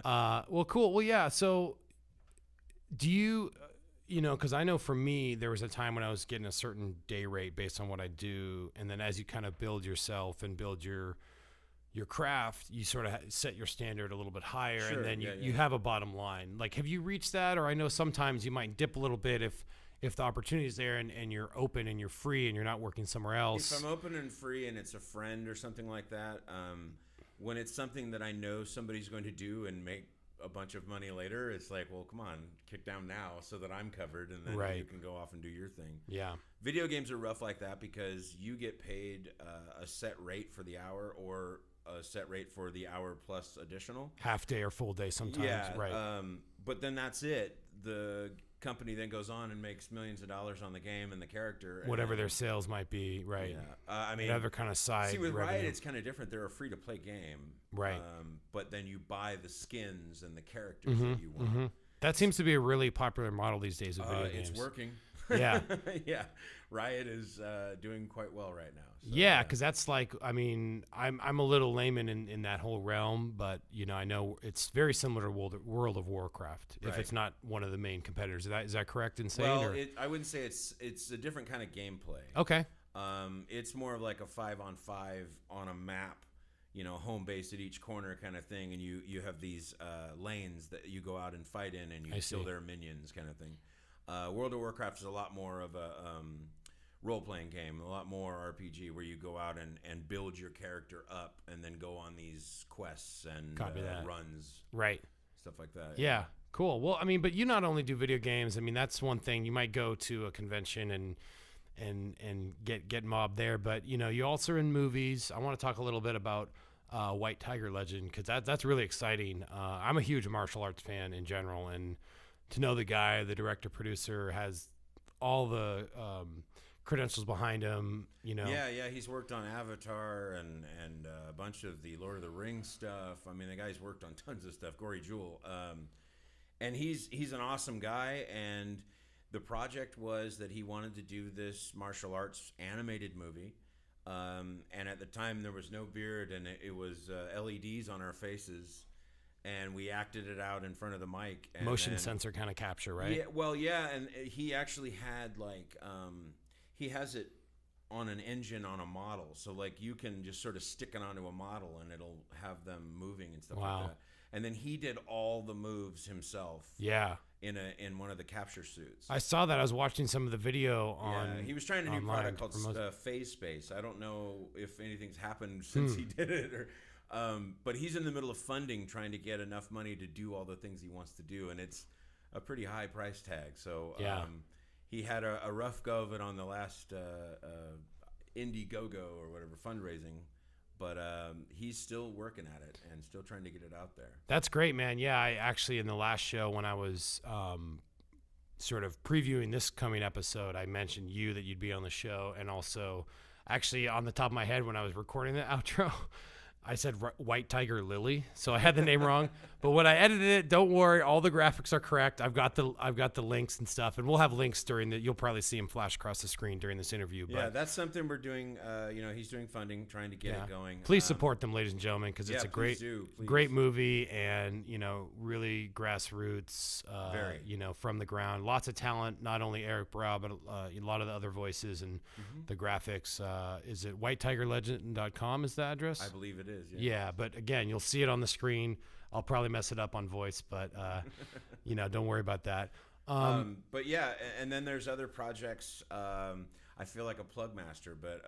Well, cool. Well, yeah. So do you, because I know for me, there was a time when I was getting a certain day rate based on what I do. And then as you kind of build yourself and build your craft, you sort of set your standard a little bit higher, Sure, and then yeah. you have a bottom line. Like, have you reached that? Or I know sometimes you might dip a little bit if the opportunity is there and you're open and you're free and you're not working somewhere else. If I'm open and free and it's a friend or something like that, when it's something that I know somebody's going to do and make a bunch of money later, it's like, well, come on, kick down now so that I'm covered, and then you can go off and do your thing. Yeah. Video games are rough like that because you get paid a set rate for the hour or a set rate for the hour plus additional. Half day or full day sometimes. Yeah, right. But then that's it. The company then goes on and makes millions of dollars on the game and the character. Whatever their sales might be, right. Yeah. I mean, whatever kind of side. See, with revenue. Riot, it's kind of different. They're a free-to-play game. Right. But then you buy the skins and the characters that you want. Mm-hmm. That seems to be a really popular model these days with video games. It's working. Yeah. Yeah. Riot is doing quite well right now. So, yeah, because that's like, I mean, I'm a little layman in that whole realm, but I know it's very similar to World of Warcraft. If it's not one of the main competitors, is that correct in saying? Well, I wouldn't say it's a different kind of gameplay. Okay. It's more of like a 5-on-5 on a map, home base at each corner kind of thing, and you have these lanes that you go out and fight in, and you kill their minions kind of thing. World of Warcraft is a lot more of a role-playing game, a lot more RPG, where you go out and build your character up and then go on these quests and runs, right, stuff like that. Yeah, cool. Well, I mean, but you not only do video games. I mean, that's one thing. You might go to a convention and get mobbed there, but you also are in movies. I want to talk a little bit about White Tiger Legend, because that's really exciting. I'm a huge martial arts fan in general, and to know the guy, the director, producer, has all the credentials behind him, Yeah, he's worked on Avatar and a bunch of the Lord of the Rings stuff. I mean, the guy's worked on tons of stuff. Gory Jewel, and he's an awesome guy. And the project was that he wanted to do this martial arts animated movie. And at the time, there was no beard, and it was LEDs on our faces. And we acted it out in front of the mic. And motion sensor kind of capture, right? Yeah, well, yeah, and he actually had he has it on an engine on a model, so you can just sort of stick it onto a model and it'll have them moving and stuff like that. And then he did all the moves himself. Yeah. In one of the capture suits. I saw that. I was watching some of the video on. Yeah, he was trying to do a product called Phase Space. I don't know if anything's happened since he did it, but he's in the middle of funding, trying to get enough money to do all the things he wants to do, and it's a pretty high price tag. So he had a rough go of it on the last Indiegogo or whatever fundraising, but he's still working at it and still trying to get it out there. That's great, man. Yeah, I actually, in the last show when I was sort of previewing this coming episode, I mentioned that you'd be on the show, and also actually on the top of my head when I was recording the outro, I said White Tiger Lily, so I had the name wrong. But when I edited it, don't worry, all the graphics are correct. I've got the links and stuff, and we'll have links you'll probably see them flash across the screen during this interview. Yeah, that's something we're doing. He's doing funding, trying to get it going. Please support them, ladies and gentlemen, because it's a great movie, and really grassroots. Very. From the ground. Lots of talent. Not only Erik Braa, but a lot of the other voices and the graphics. Is it whitetigerlegend.com is the address? I believe it is. Yeah, but again, you'll see it on the screen. I'll probably mess it up on voice, but don't worry about that. But yeah, and then there's other projects. I feel like a plug master, but